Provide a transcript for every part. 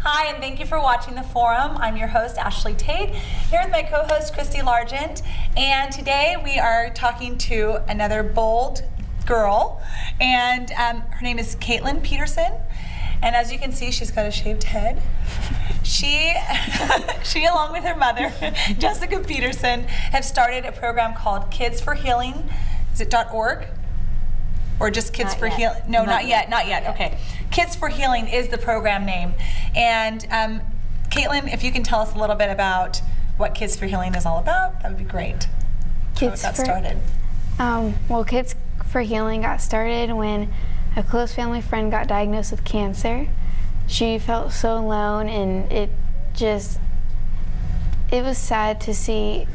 Hi, and thank you for watching the forum. I'm your host, Ashley Tate, here with my co-host, Christy Largent. And today we are talking to another bold girl, and her name is Katelyn Peterson. And as you can see, she's got a shaved head. She, along with her mother, Jessica Peterson, have started a program called Kids for Healing. Is it .org? Or just Kids for Healing? No, not yet. Okay. Kids for Healing is the program name. And Katelyn, if you can tell us a little bit about what Kids for Healing is all about, that would be great. Kids How it got started. Well, Kids for Healing got started when a close family friend got diagnosed with cancer. She felt so alone, and it was sad to see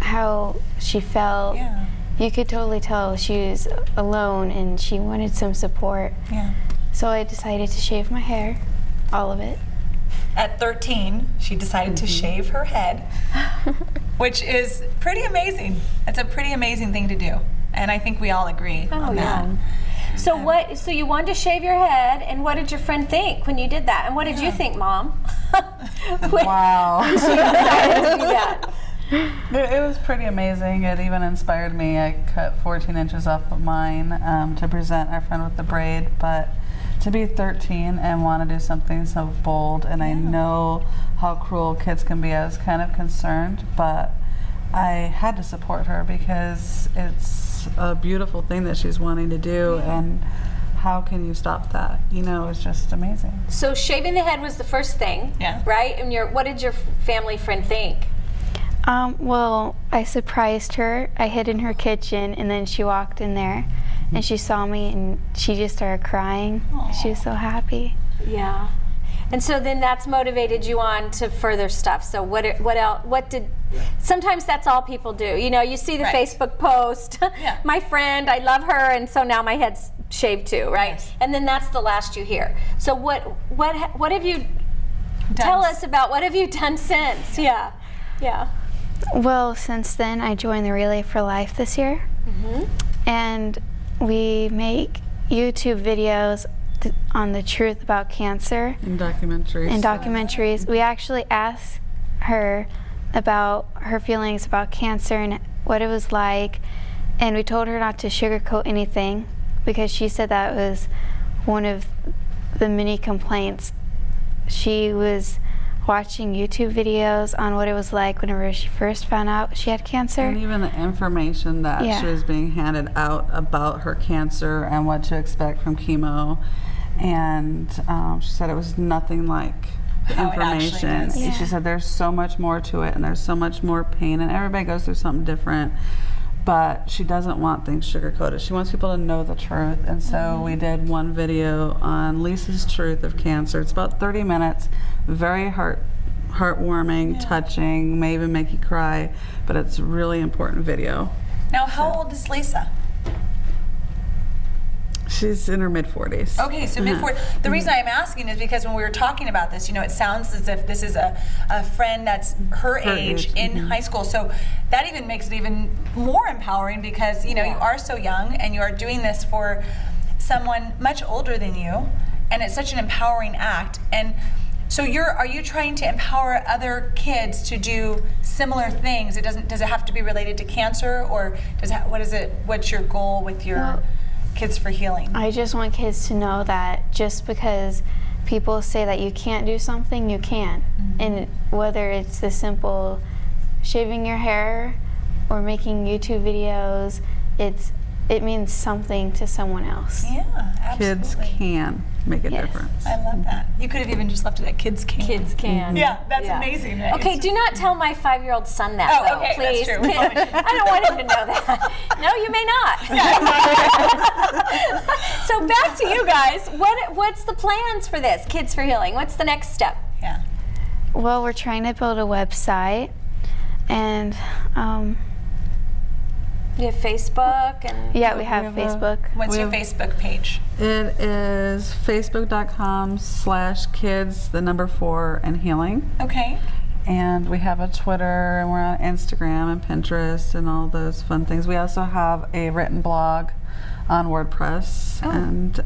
how she felt. Yeah. You could totally tell she was alone and she wanted some support. Yeah. So I decided to shave my hair, all of it. At 13, she decided to shave her head, which is pretty amazing. It's a pretty amazing thing to do, and I think we all agree on that. So you wanted to shave your head, and what did your friend think when you did that? And what did you think, Mom? Wow. She decided to do that. It was pretty amazing. It even inspired me. I cut 14 inches off of mine to present our friend with the braid, but to be 13 and want to do something so bold, and I know how cruel kids can be, I was kind of concerned, but I had to support her because it's a beautiful thing that she's wanting to do, and how can you stop that? You know, it's just amazing. So shaving the head was the first thing, right? And what did your family friend think? Well, I surprised her. I hid in her kitchen, and then she walked in there, and she saw me, and she just started crying. Aww. She was so happy. Yeah. And so then that's motivated you on to further stuff. So what else? Sometimes that's all people do. You know, you see the Facebook post, my friend, I love her, and so now my head's shaved too, right? Yes. And then that's the last you hear. So what have you done? Tell us about what have you done since? Yeah. Well, since then, I joined the Relay for Life this year, and we make YouTube videos on the truth about cancer. And documentaries. We actually asked her about her feelings about cancer and what it was like, and we told her not to sugarcoat anything because she said that was one of the many complaints. She was watching YouTube videos on what it was like whenever she first found out she had cancer. And even the information that she was being handed out about her cancer and what to expect from chemo. And she said it was nothing like the information. She said there's so much more to it, and there's so much more pain, and everybody goes through something different. But she doesn't want things sugar-coated. She wants people to know the truth. And so we did one video on Lisa's truth of cancer. It's about 30 minutes, very heartwarming, touching, may even make you cry, but it's a really important video. Now, how old is Lisa? She's in her mid-40s. Okay, so mid-40s. The reason I'm asking is because when we were talking about this, you know, it sounds as if this is a friend that's her age in high school. So that even makes it even more empowering because, you know, you are so young and you are doing this for someone much older than you, and it's such an empowering act. And so are you trying to empower other kids to do similar things? Does it have to be related to cancer, or what's your goal with your Kids for Healing? I just want kids to know that just because people say that you can't do something, you can. And whether it's the simple shaving your hair or making YouTube videos, it means something to someone else. Yeah, absolutely. Kids can make a difference. I love that. You could have even just left it at kids can. Kids can. Yeah, that's amazing. Okay, do not tell my 5-year-old son that, though, okay, please. That's true. I don't want him to know that. No, you may not. So back to you guys. What's the plans for this, Kids for Healing? What's the next step? Yeah. Well, we're trying to build a website, and you have Facebook and we have Facebook. What's your Facebook page? It is facebook.com/kids4 and healing. Okay. and we have a Twitter, and we're on Instagram and Pinterest and all those fun things. We also have a written blog on WordPress. And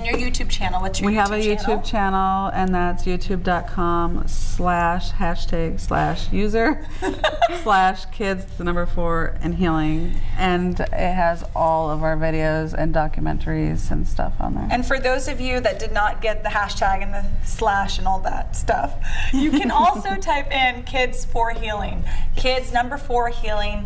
your YouTube channel. What's your YouTube channel? We have a YouTube channel, and that's youtube.com/#user/kids4 and healing, and it has all of our videos and documentaries and stuff on there. And for those of you that did not get the hashtag and the slash and all that stuff, you can also type in Kids4Healing, Kids4Healing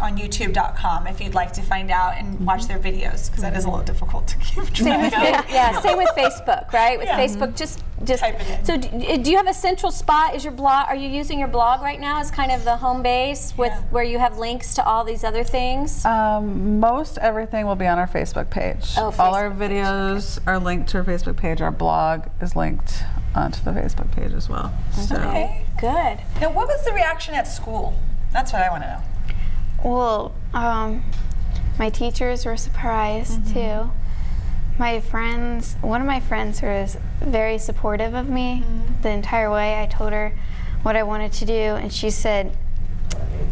on youtube.com if you'd like to find out and watch their videos, because that is a little difficult to keep track of. Same with Facebook, right? With Facebook, just type it in. So do you have a central spot? Is your blog? Are you using your blog right now as kind of the home base with where you have links to all these other things? Most everything will be on our Facebook page. Oh, all our videos are linked to our Facebook page. Our blog is linked onto the Facebook page as well. So. Okay, good. Now, what was the reaction at school? That's what I want to know. Well, my teachers were surprised too. My friends, one of my friends was very supportive of me the entire way. I told her what I wanted to do, and she said,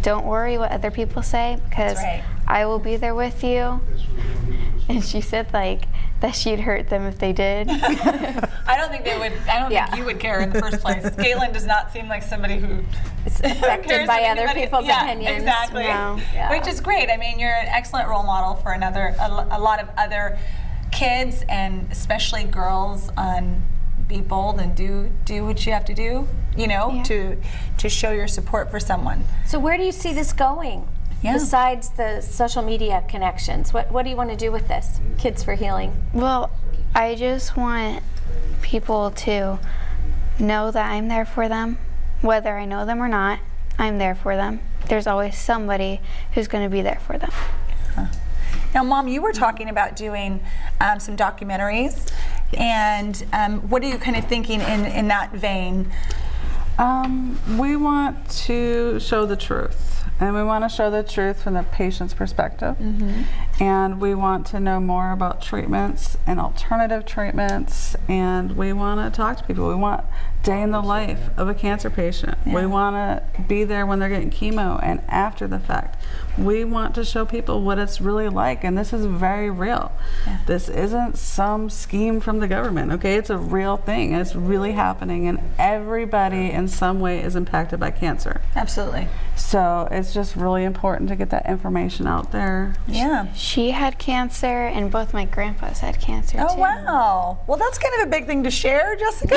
"Don't worry what other people say, because I will be there with you." And she said that she'd hurt them if they did. I don't think they would. I don't think you would care in the first place. Katelyn does not seem like somebody who is affected by other people's opinions. Exactly. No. Which is great. I mean, you're an excellent role model for a lot of other kids, and especially girls, on be bold and do what you have to do, to show your support for someone. So where do you see this going? Besides the social media connections, what do you want to do with this, Kids4Healing? Well, I just want people to know that I'm there for them. Whether I know them or not, I'm there for them. There's always somebody who's going to be there for them. Now, Mom, you were talking about doing some documentaries, and what are you kind of thinking in that vein? We want to show the truth. And we want to show the truth from the patient's perspective. And we want to know more about treatments and alternative treatments. And we want to talk to people. We want day in the life of a cancer patient. We want to be there when they're getting chemo and after the fact. We want to show people what it's really like. And this is very real. This isn't some scheme from the government, okay? It's a real thing. It's really happening. And everybody in some way is impacted by cancer. Absolutely. So it's just really important to get that information out there. Yeah. She had cancer, and both my grandpas had cancer too. Oh, wow. Well, that's kind of a big thing to share, Jessica.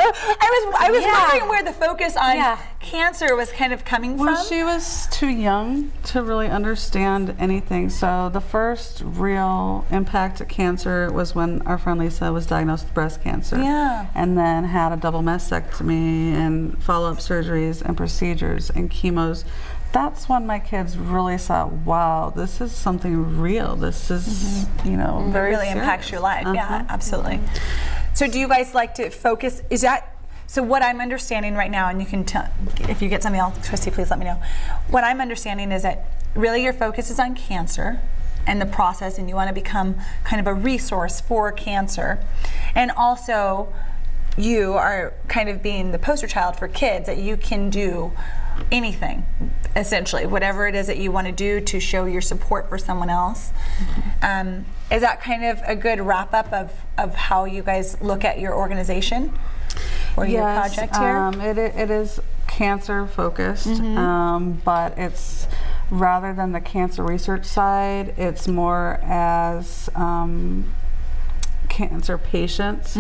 I was wondering where the focus on cancer was kind of coming from. Well, she was too young to really understand anything. So the first real impact of cancer was when our friend Lisa was diagnosed with breast cancer. And then had a double mastectomy and follow-up surgeries and procedures and chemos. That's when my kids really saw, wow, this is something real. This is, very it really serious. impacts your life. Yeah, absolutely. So do you guys like to focus, so what I'm understanding right now, and you can tell, if you get something else, Christy, please let me know. What I'm understanding is that really your focus is on cancer and the process, and you want to become kind of a resource for cancer. And also, you are kind of being the poster child for kids, that you can do anything, essentially, whatever it is that you want to do to show your support for someone else. Is that kind of a good wrap up of how you guys look at your organization or your project here? It is cancer focused, but it's rather than the cancer research side, it's more as cancer patients.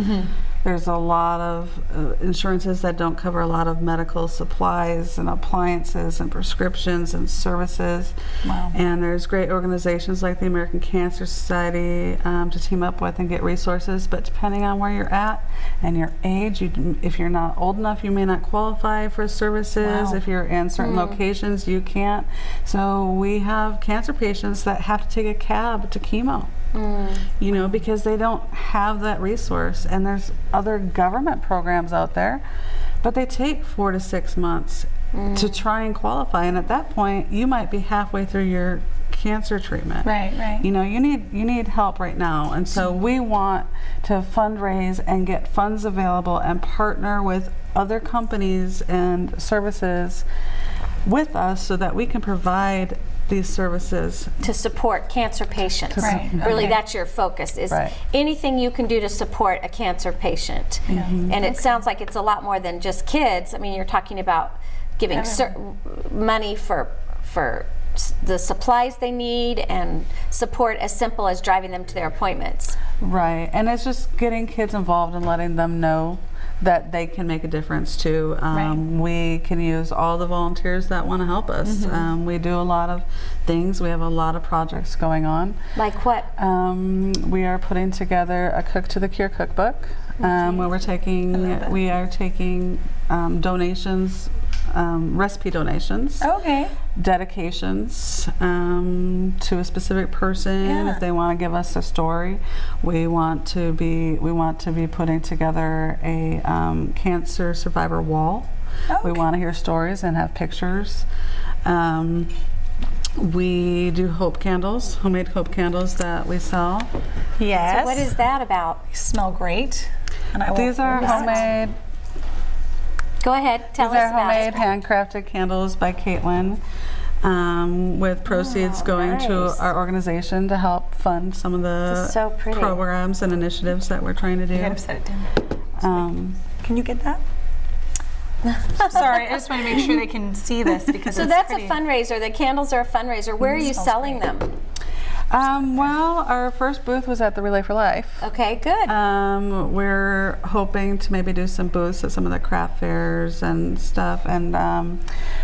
There's a lot of insurances that don't cover a lot of medical supplies and appliances and prescriptions and services. Wow. And there's great organizations like the American Cancer Society to team up with and get resources. But depending on where you're at and your age, if you're not old enough, you may not qualify for services. Wow. If you're in certain locations, you can't. So we have cancer patients that have to take a cab to chemo. Because they don't have that resource. And there's other government programs out there, but they take 4 to 6 months. to try and qualify. And at that point, you might be halfway through your cancer treatment. Right. You know, you need help right now. And so we want to fundraise and get funds available and partner with other companies and services with us so that we can provide these services to support cancer patients. Really, that's your focus, is anything you can do to support a cancer patient. And it sounds like it's a lot more than just kids. I mean, you're talking about giving money for the supplies they need and support as simple as driving them to their appointments. Right, and it's just getting kids involved and letting them know that they can make a difference too. We can use all the volunteers that want to help us. We do a lot of things. We have a lot of projects going on. Like what? We are putting together a Cook to the Cure cookbook, where we are taking donations, recipe donations. Dedications to a specific person. If they want to give us a story, we want to be putting together a cancer survivor wall. We want to hear stories and have pictures. We do hope candles, homemade hope candles that we sell. Yes. So what is that about? They smell great. And these are homemade. Go ahead, tell us about it. These are homemade, handcrafted candles by Katelyn, with proceeds going to our organization to help fund some of the programs and initiatives that we're trying to do. You gotta set it down. Can you get that? Sorry, I just want to make sure they can see this because so that's pretty. A fundraiser. The candles are a fundraiser. Where are you selling them? Well, our first booth was at the Relay for Life. Okay, good. We're hoping to maybe do some booths at some of the craft fairs and stuff, and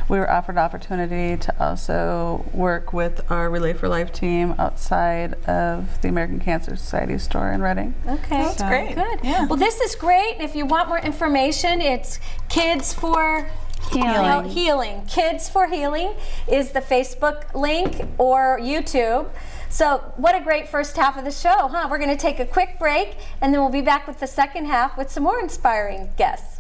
we were offered opportunity to also work with our Relay for Life team outside of the American Cancer Society store in Reading. Okay, that's great. Good. Yeah. Well, this is great. If you want more information, it's Kids for Healing. Kids for Healing is the Facebook link or YouTube. So what a great first half of the show, huh? We're going to take a quick break, and then we'll be back with the second half with some more inspiring guests.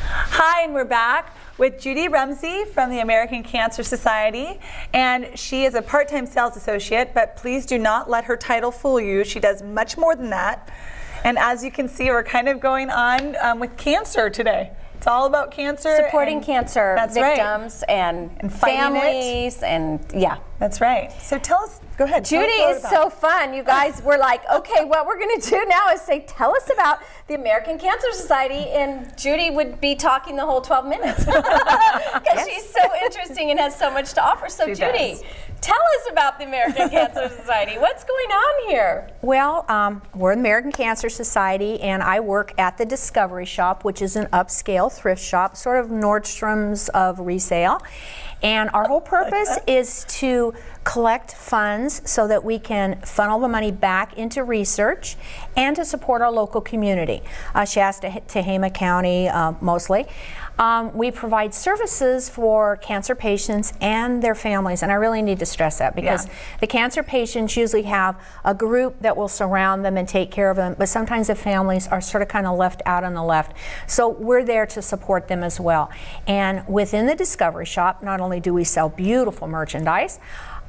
Hi, and we're back with Judy Rumsey from the American Cancer Society, and she is a part-time sales associate, but please do not let her title fool you. She does much more than that. And as you can see, we're kind of going on with cancer today. It's all about cancer. Supporting cancer victims and families That's right. So tell us, go ahead. Judy is so fun. You guys were like, okay, what we're going to do now is say, tell us about the American Cancer Society, and Judy would be talking the whole 12 minutes because she's so interesting and has so much to offer. So Judy, tell us about the American Cancer Society. What's going on here? Well, we're the American Cancer Society, and I work at the Discovery Shop, which is an upscale thrift shop, sort of Nordstrom's of resale. And our whole purpose is to collect funds so that we can funnel the money back into research and to support our local community, Shasta, Tehama County mostly. We provide services for cancer patients and their families, and I really need to stress that because the cancer patients usually have a group that will surround them and take care of them, but sometimes the families are sort of kind of left out on the left. So we're there to support them as well. And within the Discovery Shop, not only do we sell beautiful merchandise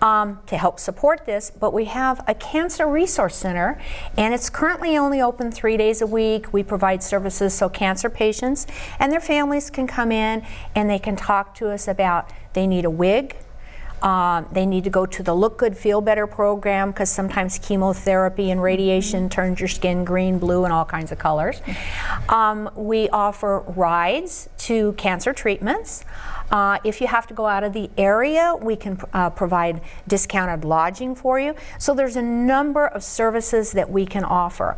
to help support this, but we have a cancer resource center, and it's currently only open 3 days a week. We provide services so cancer patients and their families can come in and they can talk to us about they need a wig. They need to go to the Look Good, Feel Better program because sometimes chemotherapy and radiation turns your skin green, blue, and all kinds of colors. We offer rides to cancer treatments. If you have to go out of the area, we can provide discounted lodging for you. So there's a number of services that we can offer.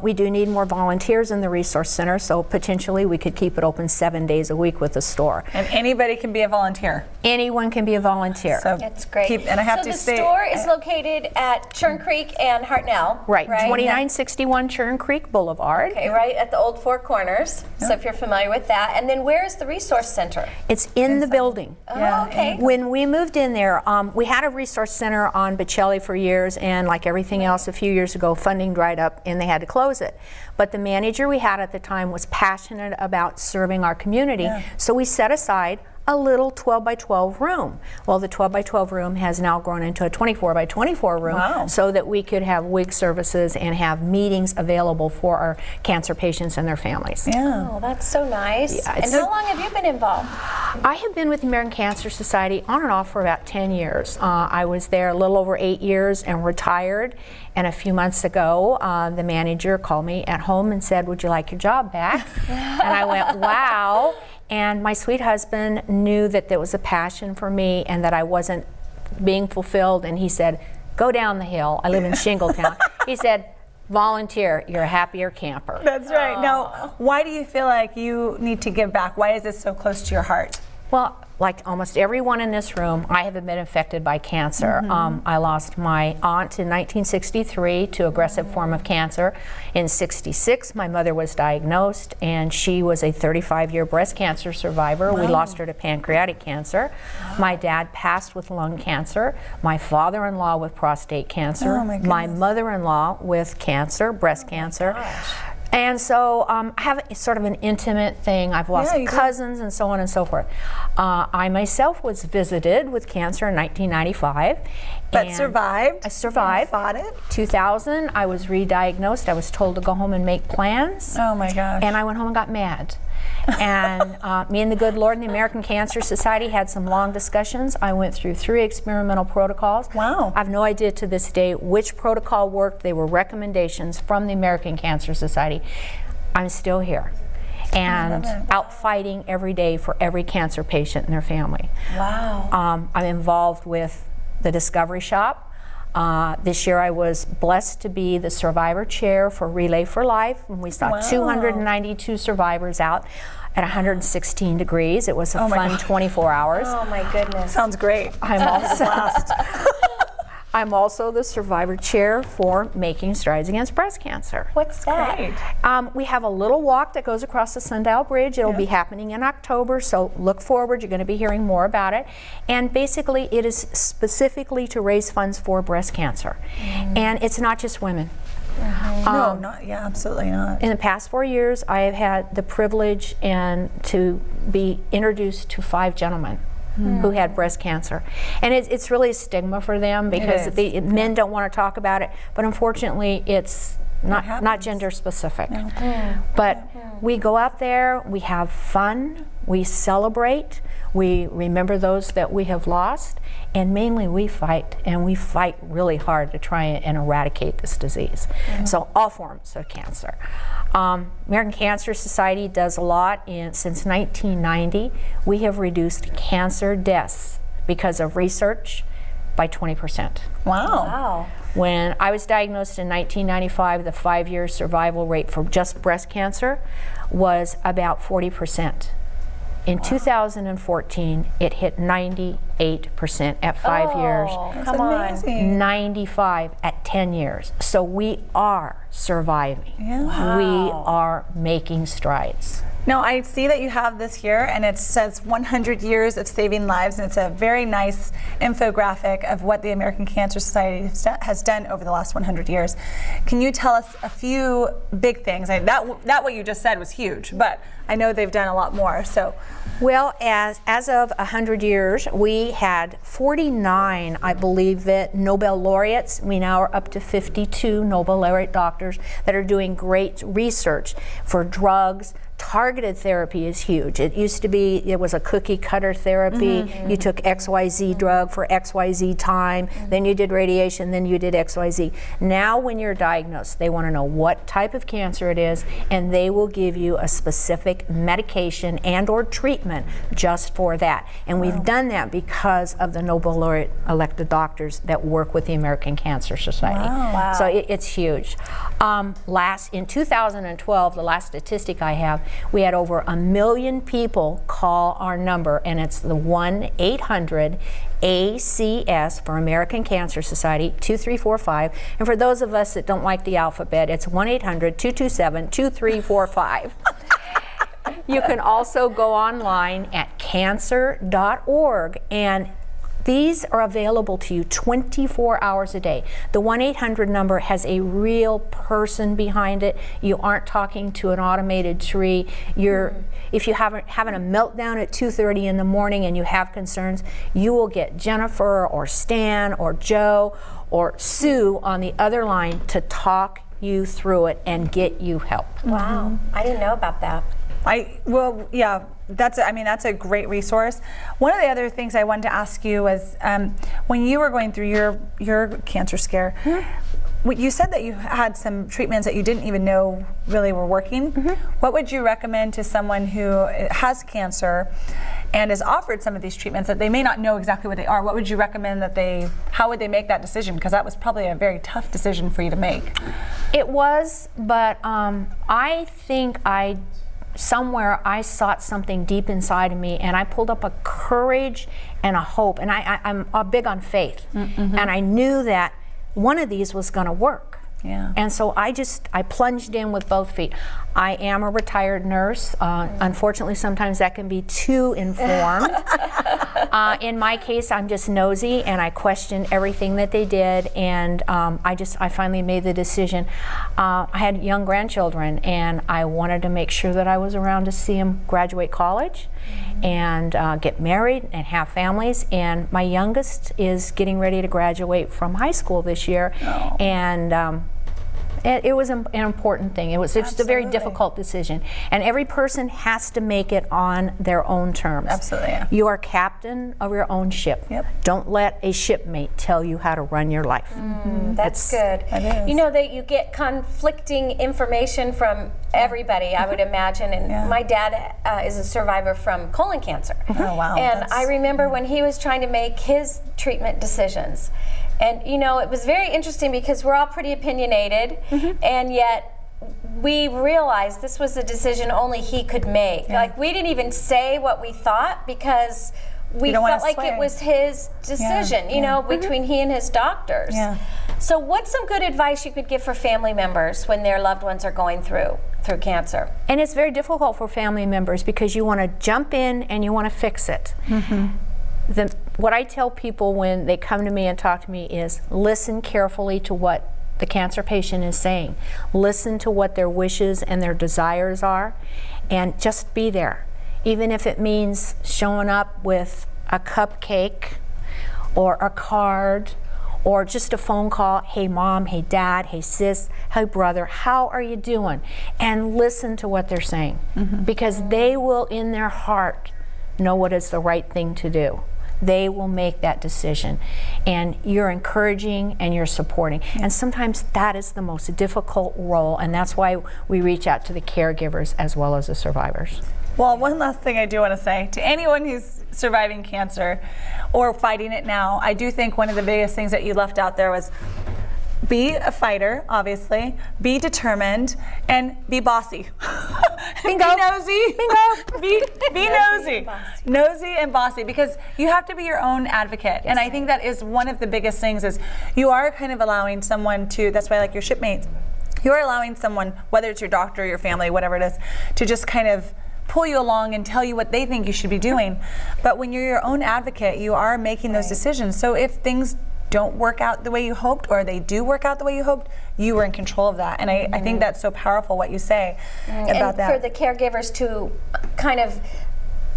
We do need more volunteers in the Resource Center, so potentially we could keep it open 7 days a week with the store. And anybody can be a volunteer. Anyone can be a volunteer. So that's great. And I have so to the say, store is located at Churn Creek and Hartnell. Right, 2961 Churn Creek Boulevard. Okay, right at the old Four Corners. So if you're familiar with that. And then where is the Resource Center? It's in in the building. Oh, okay. When we moved in there, we had a resource center on Bocelli for years, and like everything else a few years ago, funding dried up and they had to close it. But the manager we had at the time was passionate about serving our community, so we set aside a little 12 by 12 room. Well, the 12 by 12 room has now grown into a 24 by 24 room so that we could have wig services and have meetings available for our cancer patients and their families. Yeah. Oh, that's so nice. Yeah, and how long have you been involved? I have been with the American Cancer Society on and off for about 10 years. I was there a little over 8 years and retired. And a few months ago, the manager called me at home and said, "Would you like your job back?" And I went, "Wow." And my sweet husband knew that there was a passion for me and that I wasn't being fulfilled. And he said, "Go down the hill." I live in Shingletown. He said, "Volunteer, you're a happier camper." That's right. Now, why do you feel like you need to give back? Why is this so close to your heart? Well, like almost everyone in this room, I have been affected by cancer. I lost my aunt in 1963 to aggressive form of cancer. In 66, my mother was diagnosed, and she was a 35-year breast cancer survivor. We lost her to pancreatic cancer. My dad passed with lung cancer. My father-in-law with prostate cancer. Oh, my my goodness. mother-in-law with cancer, breast cancer. And so I have sort of an intimate thing. I've lost cousins and so on and so forth. I myself was visited with cancer in 1995. But survived? I survived. Fought it? 2000, I was re-diagnosed. I was told to go home and make plans. Oh my gosh. And I went home and got mad. And me and the good Lord and the American Cancer Society had some long discussions. I went through 3 experimental protocols. Wow. I have no idea to this day which protocol worked. They were recommendations from the American Cancer Society. I'm still here and out fighting every day for every cancer patient and their family. Wow. I'm involved with the Discovery Shop. This year I was blessed to be the survivor chair for Relay for Life, and we saw 292 survivors out at 116 degrees. It was a fun 24 hours. Oh my goodness. Sounds great. I'm also the survivor chair for Making Strides Against Breast Cancer. What's that? Great. We have a little walk that goes across the Sundial Bridge. It'll be happening in October, so look forward. You're going to be hearing more about it. And basically, it is specifically to raise funds for breast cancer. And it's not just women. No, not, absolutely not. In the past 4 years, I have had the privilege and to be introduced to 5 gentlemen who had breast cancer. And it's really a stigma for them because men don't want to talk about it, but unfortunately it's not gender specific. But we go out there, we have fun, we celebrate, we remember those that we have lost, and mainly we fight, and we fight really hard to try and eradicate this disease. So all forms of cancer. American Cancer Society does a lot. Since 1990, we have reduced cancer deaths because of research by 20%. Wow. When I was diagnosed in 1995, the 5-year survival rate for just breast cancer was about 40%. In 2014, it hit 98% at 5 years. That's amazing. 95 at 10 years. So we are surviving. Yeah. We are making strides. Now, I see that you have this here, and it says 100 years of saving lives, and it's a very nice infographic of what the American Cancer Society has done over the last 100 years. Can you tell us a few big things? That what you just said was huge, but I know they've done a lot more. So, well, as of 100 years, we had 49, I believe, Nobel laureates. We now are up to 52 Nobel laureate doctors that are doing great research for drugs. Targeted therapy is huge. It used to be, it was a cookie cutter therapy. You took XYZ drug for XYZ time, then you did radiation, then you did XYZ. Now when you're diagnosed, they want to know what type of cancer it is, and they will give you a specific medication and or treatment just for that. And we've done that because of the Nobel laureate elected doctors that work with the American Cancer Society. So it's huge. In 2012, the last statistic I have, we had over 1 million people call our number, and it's the 1-800-ACS for American Cancer Society 2345. And for those of us that don't like the alphabet, it's 1-800-227-2345. You can also go online at cancer.org, and these are available to you 24 hours a day. The 1-800 number has a real person behind it. You aren't talking to an automated tree. If you're having a meltdown at 2:30 in the morning and you have concerns, you will get Jennifer or Stan or Joe or Sue on the other line to talk you through it and get you help. Wow, I didn't know about that. That's a great resource. One of the other things I wanted to ask you was when you were going through your cancer scare, you said that you had some treatments that you didn't even know really were working. What would you recommend to someone who has cancer and is offered some of these treatments that they may not know exactly what they are? What would you recommend how would they make that decision? Because that was probably a very tough decision for you to make. It was, but I think somewhere I sought something deep inside of me, and I pulled up a courage and a hope, and I'm big on faith, and I knew that one of these was going to work. Yeah. And so I plunged in with both feet. I am a retired nurse. Unfortunately, sometimes that can be too informed. In my case, I'm just nosy, and I questioned everything that they did, and I finally made the decision. I had young grandchildren, and I wanted to make sure that I was around to see them graduate college and get married and have families. And my youngest is getting ready to graduate from high school this year, and it was an important thing. It was just a very difficult decision, and every person has to make it on their own terms. Absolutely. Yeah. You are captain of your own ship. Yep. Don't let a shipmate tell you how to run your life. That's good. It is. You know that you get conflicting information from everybody, I would imagine. And my dad is a survivor from colon cancer. Oh, wow. And I remember when he was trying to make his treatment decisions. And you know, it was very interesting because we're all pretty opinionated, and yet we realized this was a decision only he could make. Like, we didn't even say what we thought because we felt like it was his decision, you know, between he and his doctors. Yeah. So what's some good advice you could give for family members when their loved ones are going through cancer? And it's very difficult for family members because you want to jump in and you want to fix it. What I tell people when they come to me and talk to me is listen carefully to what the cancer patient is saying. Listen to what their wishes and their desires are, and just be there. Even if it means showing up with a cupcake or a card or just a phone call. Hey mom, hey dad, hey sis, hey brother, how are you doing? And listen to what they're saying, because they will in their heart know what is the right thing to do. They will make that decision, and you're encouraging and you're supporting. And sometimes that is the most difficult role, and that's why we reach out to the caregivers as well as the survivors. Well, one last thing I do want to say to anyone who's surviving cancer or fighting it now, I do think one of the biggest things that you left out there was be a fighter, obviously, be determined, and be bossy. Bingo. Be nosy. Bingo. Be nosy. Nosy and bossy, because you have to be your own advocate. And I think that is one of the biggest things is you are kind of allowing someone to, that's why I like your shipmates, you are allowing someone, whether it's your doctor, your family, whatever it is, to just kind of pull you along and tell you what they think you should be doing. But when you're your own advocate, you are making those decisions. So if things don't work out the way you hoped, or they do work out the way you hoped, you were in control of that. And I think that's so powerful what you say about that. And for the caregivers to kind of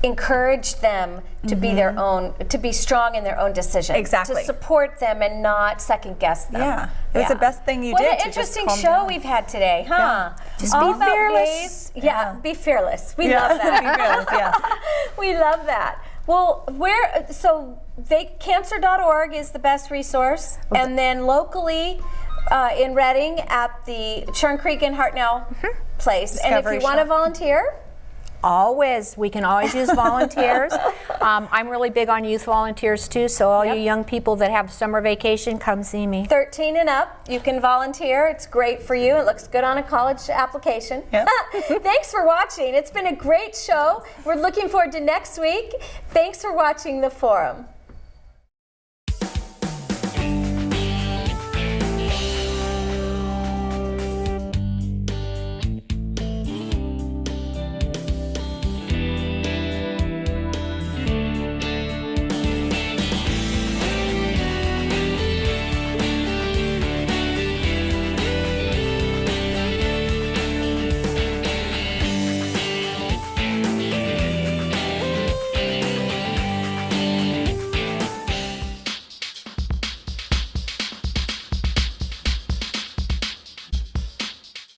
encourage them to be their own, to be strong in their own decisions. Exactly. To support them and not second guess them. Yeah, it was the best thing you did. What an interesting show we've had today, huh? Yeah. Just All be about fearless. ways- be fearless. We love that. Be fearless, yeah. We love that. Well, cancer.org is the best resource, and then locally in Reading at the Churn Creek and Hartnell place. And if you want to volunteer, we can always use volunteers. I'm really big on youth volunteers too, so all you young people that have summer vacation, come see me. 13 and up, you can volunteer. It's great for you. It looks good on a college application. Yep. Thanks for watching. It's been a great show. We're looking forward to next week. Thanks for watching The Forum.